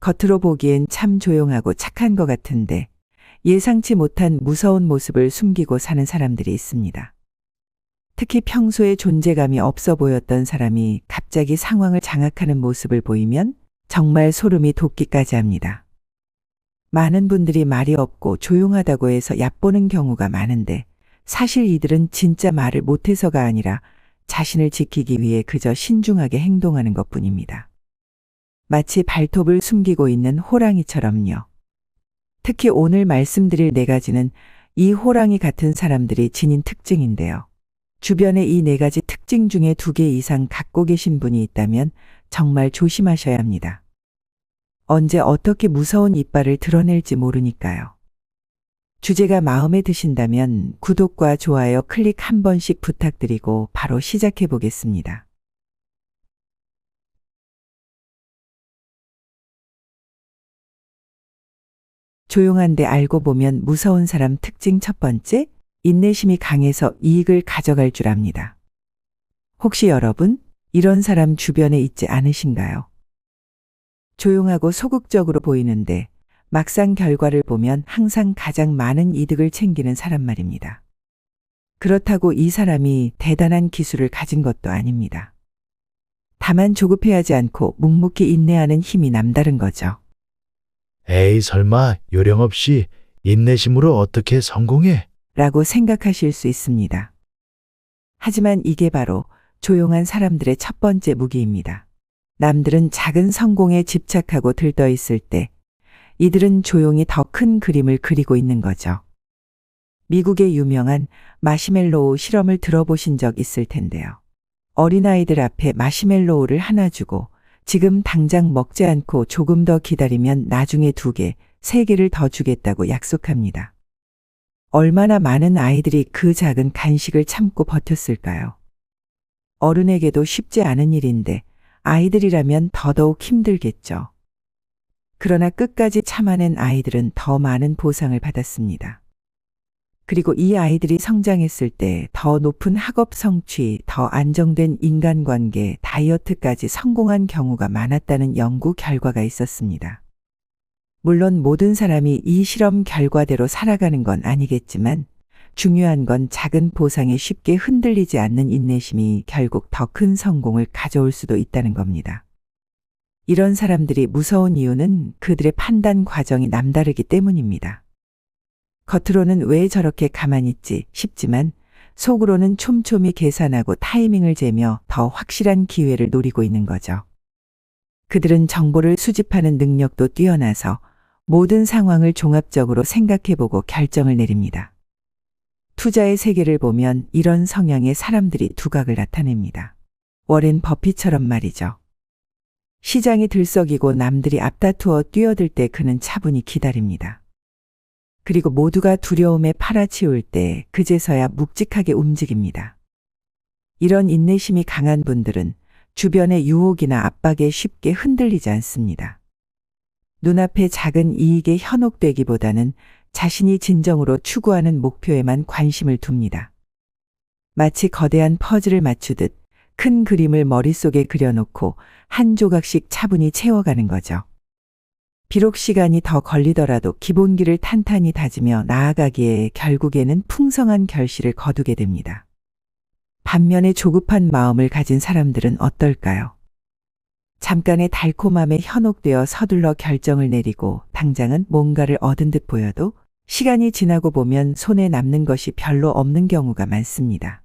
겉으로 보기엔 참 조용하고 착한 것 같은데 예상치 못한 무서운 모습을 숨기고 사는 사람들이 있습니다. 특히 평소에 존재감이 없어 보였던 사람이 갑자기 상황을 장악하는 모습을 보이면 정말 소름이 돋기까지 합니다. 많은 분들이 말이 없고 조용하다고 해서 얕보는 경우가 많은데 사실 이들은 진짜 말을 못해서가 아니라 자신을 지키기 위해 그저 신중하게 행동하는 것뿐입니다. 마치 발톱을 숨기고 있는 호랑이처럼요. 특히 오늘 말씀드릴 4가지는 이 호랑이 같은 사람들이 지닌 특징인데요. 주변에 이 4가지 특징 중에 2개 이상 갖고 계신 분이 있다면 정말 조심하셔야 합니다. 언제 어떻게 무서운 이빨을 드러낼지 모르니까요. 주제가 마음에 드신다면 구독과 좋아요 클릭 한 번씩 부탁드리고 바로 시작해 보겠습니다. 조용한데 알고 보면 무서운 사람 특징 첫 번째, 인내심이 강해서 이익을 가져갈 줄 압니다. 혹시 여러분, 이런 사람 주변에 있지 않으신가요? 조용하고 소극적으로 보이는데 막상 결과를 보면 항상 가장 많은 이득을 챙기는 사람 말입니다. 그렇다고 이 사람이 대단한 기술을 가진 것도 아닙니다. 다만 조급해하지 않고 묵묵히 인내하는 힘이 남다른 거죠. 에이, 설마 요령 없이 인내심으로 어떻게 성공해? 라고 생각하실 수 있습니다. 하지만 이게 바로 조용한 사람들의 첫 번째 무기입니다. 남들은 작은 성공에 집착하고 들떠 있을 때 이들은 조용히 더 큰 그림을 그리고 있는 거죠. 미국의 유명한 마시멜로우 실험을 들어보신 적 있을 텐데요. 어린아이들 앞에 마시멜로우를 하나 주고 지금 당장 먹지 않고 조금 더 기다리면 나중에 2개, 3개를 더 주겠다고 약속합니다. 얼마나 많은 아이들이 그 작은 간식을 참고 버텼을까요? 어른에게도 쉽지 않은 일인데 아이들이라면 더더욱 힘들겠죠. 그러나 끝까지 참아낸 아이들은 더 많은 보상을 받았습니다. 그리고 이 아이들이 성장했을 때 더 높은 학업 성취, 더 안정된 인간관계, 다이어트까지 성공한 경우가 많았다는 연구 결과가 있었습니다. 물론 모든 사람이 이 실험 결과대로 살아가는 건 아니겠지만 중요한 건 작은 보상에 쉽게 흔들리지 않는 인내심이 결국 더 큰 성공을 가져올 수도 있다는 겁니다. 이런 사람들이 무서운 이유는 그들의 판단 과정이 남다르기 때문입니다. 겉으로는 왜 저렇게 가만히 있지 싶지만 속으로는 촘촘히 계산하고 타이밍을 재며 더 확실한 기회를 노리고 있는 거죠. 그들은 정보를 수집하는 능력도 뛰어나서 모든 상황을 종합적으로 생각해보고 결정을 내립니다. 투자의 세계를 보면 이런 성향의 사람들이 두각을 나타냅니다. 워렌 버핏처럼 말이죠. 시장이 들썩이고 남들이 앞다투어 뛰어들 때 그는 차분히 기다립니다. 그리고 모두가 두려움에 팔아치울 때 그제서야 묵직하게 움직입니다. 이런 인내심이 강한 분들은 주변의 유혹이나 압박에 쉽게 흔들리지 않습니다. 눈앞의 작은 이익에 현혹되기보다는 자신이 진정으로 추구하는 목표에만 관심을 둡니다. 마치 거대한 퍼즐을 맞추듯 큰 그림을 머릿속에 그려놓고 한 조각씩 차분히 채워가는 거죠. 비록 시간이 더 걸리더라도 기본기를 탄탄히 다지며 나아가기에 결국에는 풍성한 결실을 거두게 됩니다. 반면에 조급한 마음을 가진 사람들은 어떨까요? 잠깐의 달콤함에 현혹되어 서둘러 결정을 내리고 당장은 뭔가를 얻은 듯 보여도 시간이 지나고 보면 손에 남는 것이 별로 없는 경우가 많습니다.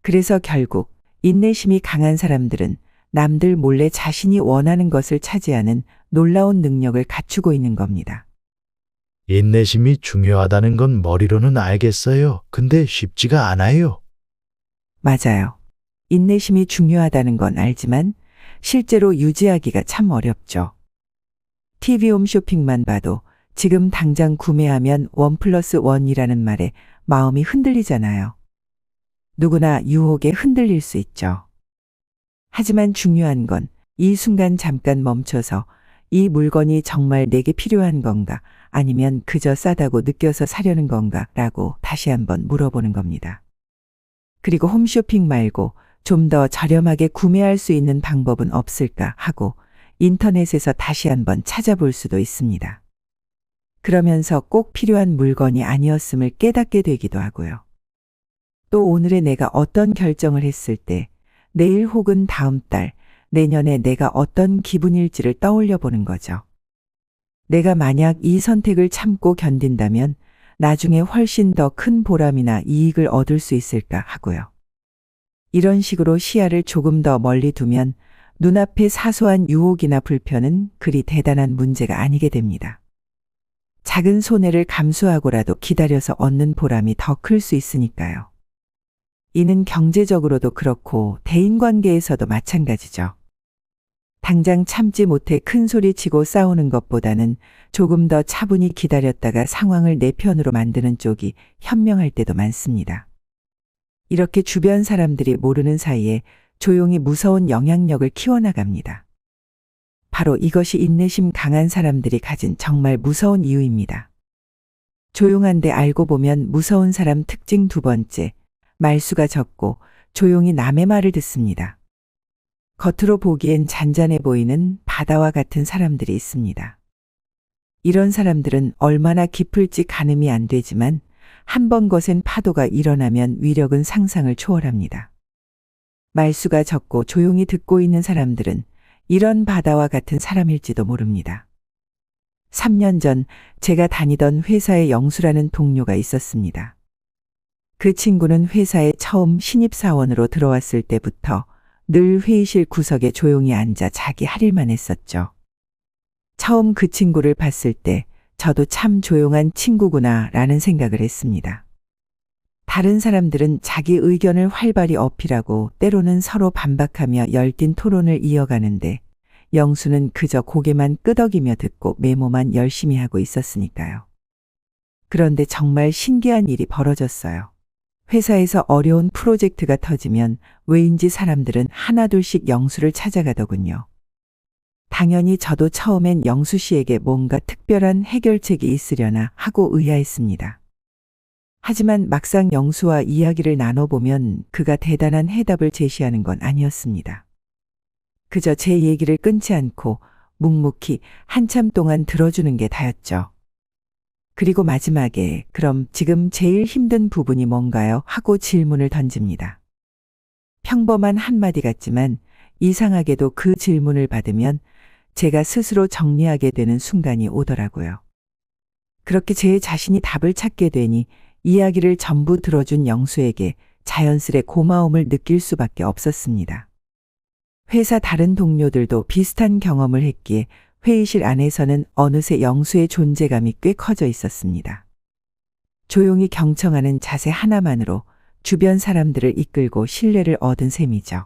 그래서 결국 인내심이 강한 사람들은 남들 몰래 자신이 원하는 것을 차지하는 놀라운 능력을 갖추고 있는 겁니다. 인내심이 중요하다는 건 머리로는 알겠어요. 근데 쉽지가 않아요. 맞아요. 인내심이 중요하다는 건 알지만 실제로 유지하기가 참 어렵죠. TV 홈쇼핑만 봐도 지금 당장 구매하면 1+1이라는 말에 마음이 흔들리잖아요. 누구나 유혹에 흔들릴 수 있죠. 하지만 중요한 건 이 순간 잠깐 멈춰서 이 물건이 정말 내게 필요한 건가 아니면 그저 싸다고 느껴서 사려는 건가 라고 다시 한번 물어보는 겁니다. 그리고 홈쇼핑 말고 좀 더 저렴하게 구매할 수 있는 방법은 없을까 하고 인터넷에서 다시 한번 찾아볼 수도 있습니다. 그러면서 꼭 필요한 물건이 아니었음을 깨닫게 되기도 하고요. 또 오늘의 내가 어떤 결정을 했을 때 내일 혹은 다음 달, 내년에 내가 어떤 기분일지를 떠올려 보는 거죠. 내가 만약 이 선택을 참고 견딘다면 나중에 훨씬 더 큰 보람이나 이익을 얻을 수 있을까 하고요. 이런 식으로 시야를 조금 더 멀리 두면 눈앞의 사소한 유혹이나 불편은 그리 대단한 문제가 아니게 됩니다. 작은 손해를 감수하고라도 기다려서 얻는 보람이 더 클 수 있으니까요. 이는 경제적으로도 그렇고 대인관계에서도 마찬가지죠. 당장 참지 못해 큰 소리 치고 싸우는 것보다는 조금 더 차분히 기다렸다가 상황을 내 편으로 만드는 쪽이 현명할 때도 많습니다. 이렇게 주변 사람들이 모르는 사이에 조용히 무서운 영향력을 키워나갑니다. 바로 이것이 인내심 강한 사람들이 가진 정말 무서운 이유입니다. 조용한데 알고 보면 무서운 사람 특징 두 번째, 말수가 적고 조용히 남의 말을 듣습니다. 겉으로 보기엔 잔잔해 보이는 바다와 같은 사람들이 있습니다. 이런 사람들은 얼마나 깊을지 가늠이 안 되지만 한 번 거센 파도가 일어나면 위력은 상상을 초월합니다. 말수가 적고 조용히 듣고 있는 사람들은 이런 바다와 같은 사람일지도 모릅니다. 3년 전 제가 다니던 회사에 영수라는 동료가 있었습니다. 그 친구는 회사에 처음 신입사원으로 들어왔을 때부터 늘 회의실 구석에 조용히 앉아 자기 할 일만 했었죠. 처음 그 친구를 봤을 때 저도 참 조용한 친구구나 라는 생각을 했습니다. 다른 사람들은 자기 의견을 활발히 어필하고 때로는 서로 반박하며 열띤 토론을 이어가는데 영수는 그저 고개만 끄덕이며 듣고 메모만 열심히 하고 있었으니까요. 그런데 정말 신기한 일이 벌어졌어요. 회사에서 어려운 프로젝트가 터지면 왜인지 사람들은 하나둘씩 영수를 찾아가더군요. 당연히 저도 처음엔 영수 씨에게 뭔가 특별한 해결책이 있으려나 하고 의아했습니다. 하지만 막상 영수와 이야기를 나눠보면 그가 대단한 해답을 제시하는 건 아니었습니다. 그저 제 얘기를 끊지 않고 묵묵히 한참 동안 들어주는 게 다였죠. 그리고 마지막에 그럼 지금 제일 힘든 부분이 뭔가요? 하고 질문을 던집니다. 평범한 한마디 같지만 이상하게도 그 질문을 받으면 제가 스스로 정리하게 되는 순간이 오더라고요. 그렇게 제 자신이 답을 찾게 되니 이야기를 전부 들어준 영수에게 자연스레 고마움을 느낄 수밖에 없었습니다. 회사 다른 동료들도 비슷한 경험을 했기에 회의실 안에서는 어느새 영수의 존재감이 꽤 커져 있었습니다. 조용히 경청하는 자세 하나만으로 주변 사람들을 이끌고 신뢰를 얻은 셈이죠.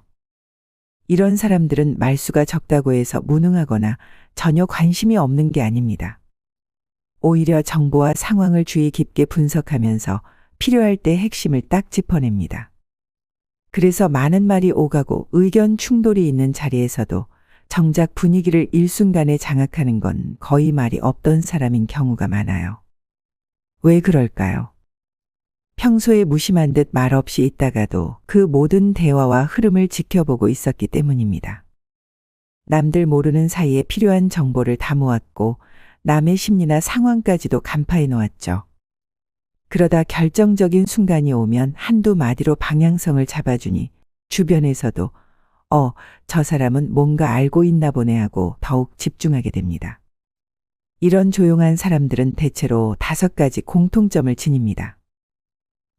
이런 사람들은 말수가 적다고 해서 무능하거나 전혀 관심이 없는 게 아닙니다. 오히려 정보와 상황을 주의 깊게 분석하면서 필요할 때 핵심을 딱 짚어냅니다. 그래서 많은 말이 오가고 의견 충돌이 있는 자리에서도 정작 분위기를 일순간에 장악하는 건 거의 말이 없던 사람인 경우가 많아요. 왜 그럴까요? 평소에 무심한 듯 말없이 있다가도 그 모든 대화와 흐름을 지켜보고 있었기 때문입니다. 남들 모르는 사이에 필요한 정보를 다 모았고 남의 심리나 상황까지도 간파해 놓았죠. 그러다 결정적인 순간이 오면 한두 마디로 방향성을 잡아주니 주변에서도 저 사람은 뭔가 알고 있나 보네 하고 더욱 집중하게 됩니다. 이런 조용한 사람들은 대체로 5가지 공통점을 지닙니다.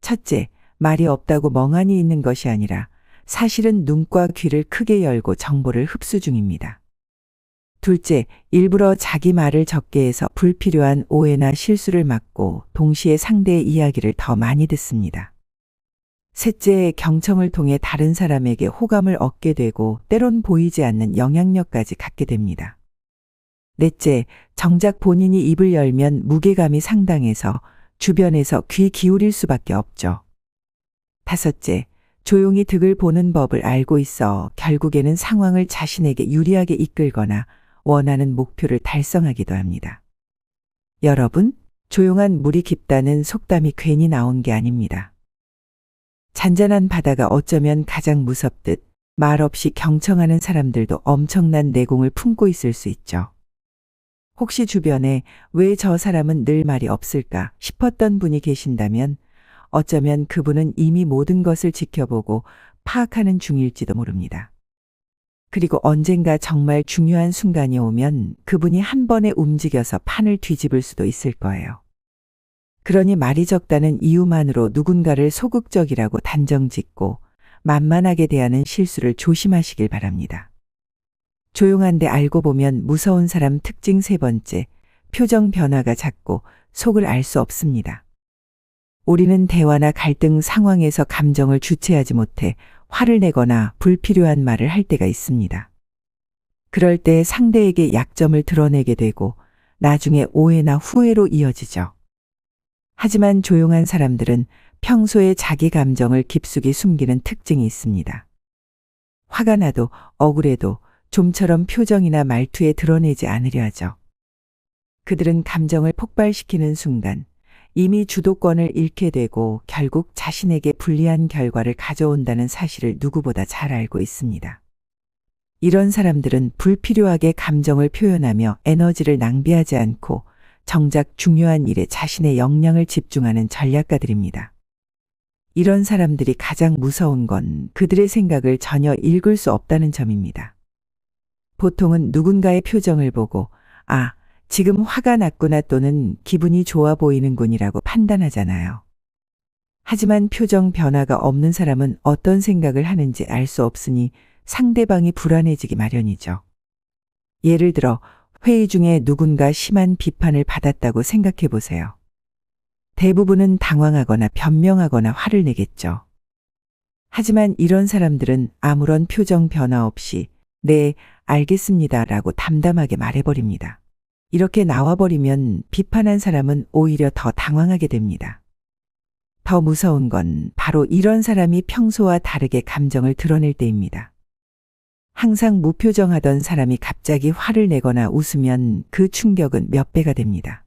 첫째, 말이 없다고 멍하니 있는 것이 아니라 사실은 눈과 귀를 크게 열고 정보를 흡수 중입니다. 둘째, 일부러 자기 말을 적게 해서 불필요한 오해나 실수를 막고 동시에 상대의 이야기를 더 많이 듣습니다. 셋째, 경청을 통해 다른 사람에게 호감을 얻게 되고 때론 보이지 않는 영향력까지 갖게 됩니다. 넷째, 정작 본인이 입을 열면 무게감이 상당해서 주변에서 귀 기울일 수밖에 없죠. 다섯째, 조용히 득을 보는 법을 알고 있어 결국에는 상황을 자신에게 유리하게 이끌거나 원하는 목표를 달성하기도 합니다. 여러분, 조용한 물이 깊다는 속담이 괜히 나온 게 아닙니다. 잔잔한 바다가 어쩌면 가장 무섭듯 말없이 경청하는 사람들도 엄청난 내공을 품고 있을 수 있죠. 혹시 주변에 왜 저 사람은 늘 말이 없을까 싶었던 분이 계신다면 어쩌면 그분은 이미 모든 것을 지켜보고 파악하는 중일지도 모릅니다. 그리고 언젠가 정말 중요한 순간이 오면 그분이 한 번에 움직여서 판을 뒤집을 수도 있을 거예요. 그러니 말이 적다는 이유만으로 누군가를 소극적이라고 단정짓고 만만하게 대하는 실수를 조심하시길 바랍니다. 조용한데 알고 보면 무서운 사람 특징 세 번째, 표정 변화가 작고 속을 알 수 없습니다. 우리는 대화나 갈등 상황에서 감정을 주체하지 못해 화를 내거나 불필요한 말을 할 때가 있습니다. 그럴 때 상대에게 약점을 드러내게 되고 나중에 오해나 후회로 이어지죠. 하지만 조용한 사람들은 평소에 자기 감정을 깊숙이 숨기는 특징이 있습니다. 화가 나도 억울해도 좀처럼 표정이나 말투에 드러내지 않으려 하죠. 그들은 감정을 폭발시키는 순간 이미 주도권을 잃게 되고 결국 자신에게 불리한 결과를 가져온다는 사실을 누구보다 잘 알고 있습니다. 이런 사람들은 불필요하게 감정을 표현하며 에너지를 낭비하지 않고 정작 중요한 일에 자신의 역량을 집중하는 전략가들입니다. 이런 사람들이 가장 무서운 건 그들의 생각을 전혀 읽을 수 없다는 점입니다. 보통은 누군가의 표정을 보고 아, 지금 화가 났구나 또는 기분이 좋아 보이는군이라고 판단하잖아요. 하지만 표정 변화가 없는 사람은 어떤 생각을 하는지 알 수 없으니 상대방이 불안해지기 마련이죠. 예를 들어 회의 중에 누군가 심한 비판을 받았다고 생각해 보세요. 대부분은 당황하거나 변명하거나 화를 내겠죠. 하지만 이런 사람들은 아무런 표정 변화 없이 네, 알겠습니다라고 담담하게 말해버립니다. 이렇게 나와버리면 비판한 사람은 오히려 더 당황하게 됩니다. 더 무서운 건 바로 이런 사람이 평소와 다르게 감정을 드러낼 때입니다. 항상 무표정하던 사람이 갑자기 화를 내거나 웃으면 그 충격은 몇 배가 됩니다.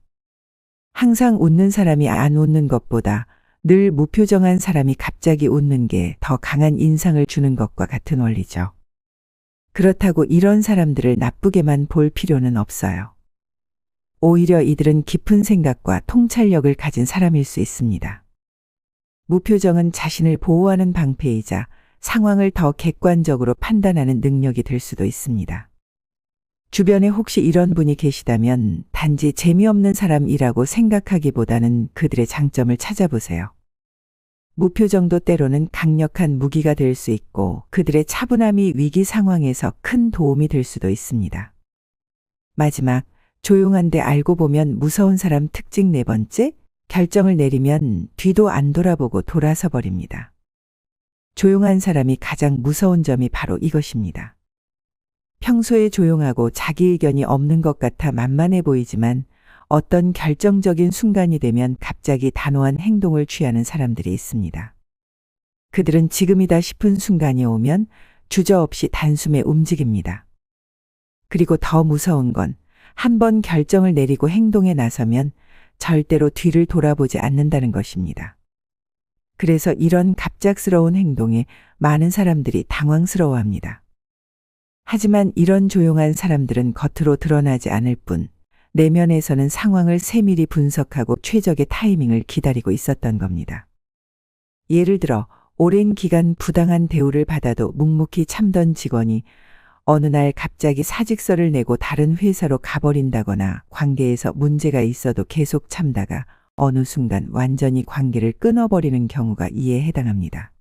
항상 웃는 사람이 안 웃는 것보다 늘 무표정한 사람이 갑자기 웃는 게 더 강한 인상을 주는 것과 같은 원리죠. 그렇다고 이런 사람들을 나쁘게만 볼 필요는 없어요. 오히려 이들은 깊은 생각과 통찰력을 가진 사람일 수 있습니다. 무표정은 자신을 보호하는 방패이자 상황을 더 객관적으로 판단하는 능력이 될 수도 있습니다. 주변에 혹시 이런 분이 계시다면 단지 재미없는 사람이라고 생각하기보다는 그들의 장점을 찾아보세요. 무표정도 때로는 강력한 무기가 될 수 있고 그들의 차분함이 위기 상황에서 큰 도움이 될 수도 있습니다. 마지막, 조용한데 알고 보면 무서운 사람 특징 네 번째, 결정을 내리면 뒤도 안 돌아보고 돌아서 버립니다. 조용한 사람이 가장 무서운 점이 바로 이것입니다. 평소에 조용하고 자기 의견이 없는 것 같아 만만해 보이지만 어떤 결정적인 순간이 되면 갑자기 단호한 행동을 취하는 사람들이 있습니다. 그들은 지금이다 싶은 순간이 오면 주저없이 단숨에 움직입니다. 그리고 더 무서운 건 한 번 결정을 내리고 행동에 나서면 절대로 뒤를 돌아보지 않는다는 것입니다. 그래서 이런 갑작스러운 행동에 많은 사람들이 당황스러워합니다. 하지만 이런 조용한 사람들은 겉으로 드러나지 않을 뿐 내면에서는 상황을 세밀히 분석하고 최적의 타이밍을 기다리고 있었던 겁니다. 예를 들어 오랜 기간 부당한 대우를 받아도 묵묵히 참던 직원이 어느 날 갑자기 사직서를 내고 다른 회사로 가버린다거나 관계에서 문제가 있어도 계속 참다가 어느 순간 완전히 관계를 끊어버리는 경우가 이에 해당합니다.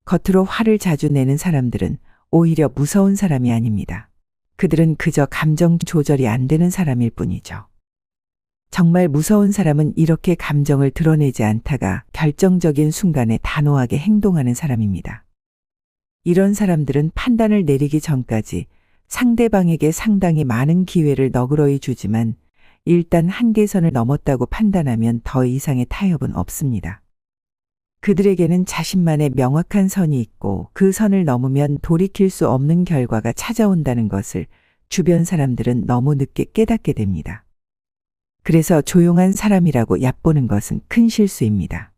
겉으로 화를 자주 내는 사람들은 오히려 무서운 사람이 아닙니다. 그들은 그저 감정 조절이 안 되는 사람일 뿐이죠. 정말 무서운 사람은 이렇게 감정을 드러내지 않다가 결정적인 순간에 단호하게 행동하는 사람입니다. 이런 사람들은 판단을 내리기 전까지 상대방에게 상당히 많은 기회를 너그러이 주지만 일단 한계선을 넘었다고 판단하면 더 이상의 타협은 없습니다. 그들에게는 자신만의 명확한 선이 있고 그 선을 넘으면 돌이킬 수 없는 결과가 찾아온다는 것을 주변 사람들은 너무 늦게 깨닫게 됩니다. 그래서 조용한 사람이라고 얕보는 것은 큰 실수입니다.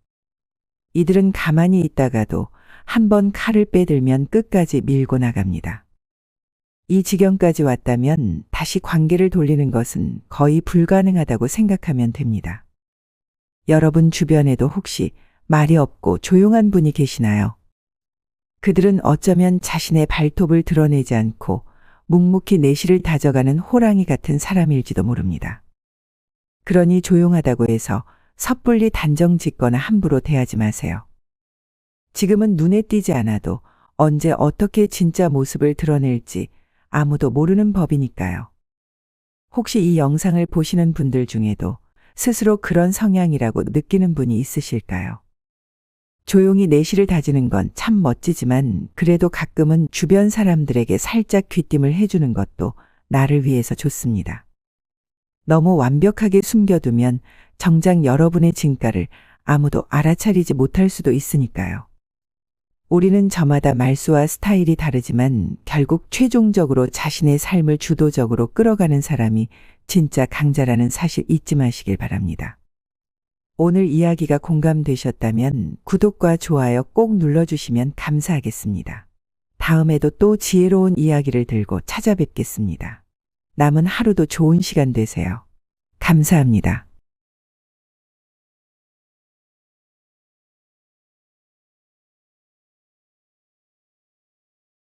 이들은 가만히 있다가도 한번 칼을 빼들면 끝까지 밀고 나갑니다. 이 지경까지 왔다면 다시 관계를 돌리는 것은 거의 불가능하다고 생각하면 됩니다. 여러분 주변에도 혹시 말이 없고 조용한 분이 계시나요? 그들은 어쩌면 자신의 발톱을 드러내지 않고 묵묵히 내실을 다져가는 호랑이 같은 사람일지도 모릅니다. 그러니 조용하다고 해서 섣불리 단정 짓거나 함부로 대하지 마세요. 지금은 눈에 띄지 않아도 언제 어떻게 진짜 모습을 드러낼지 아무도 모르는 법이니까요. 혹시 이 영상을 보시는 분들 중에도 스스로 그런 성향이라고 느끼는 분이 있으실까요? 조용히 내실을 다지는 건 참 멋지지만 그래도 가끔은 주변 사람들에게 살짝 귀띔을 해주는 것도 나를 위해서 좋습니다. 너무 완벽하게 숨겨두면 정작 여러분의 진가를 아무도 알아차리지 못할 수도 있으니까요. 우리는 저마다 말수와 스타일이 다르지만 결국 최종적으로 자신의 삶을 주도적으로 끌어가는 사람이 진짜 강자라는 사실 잊지 마시길 바랍니다. 오늘 이야기가 공감되셨다면 구독과 좋아요 꼭 눌러주시면 감사하겠습니다. 다음에도 또 지혜로운 이야기를 들고 찾아뵙겠습니다. 남은 하루도 좋은 시간 되세요. 감사합니다.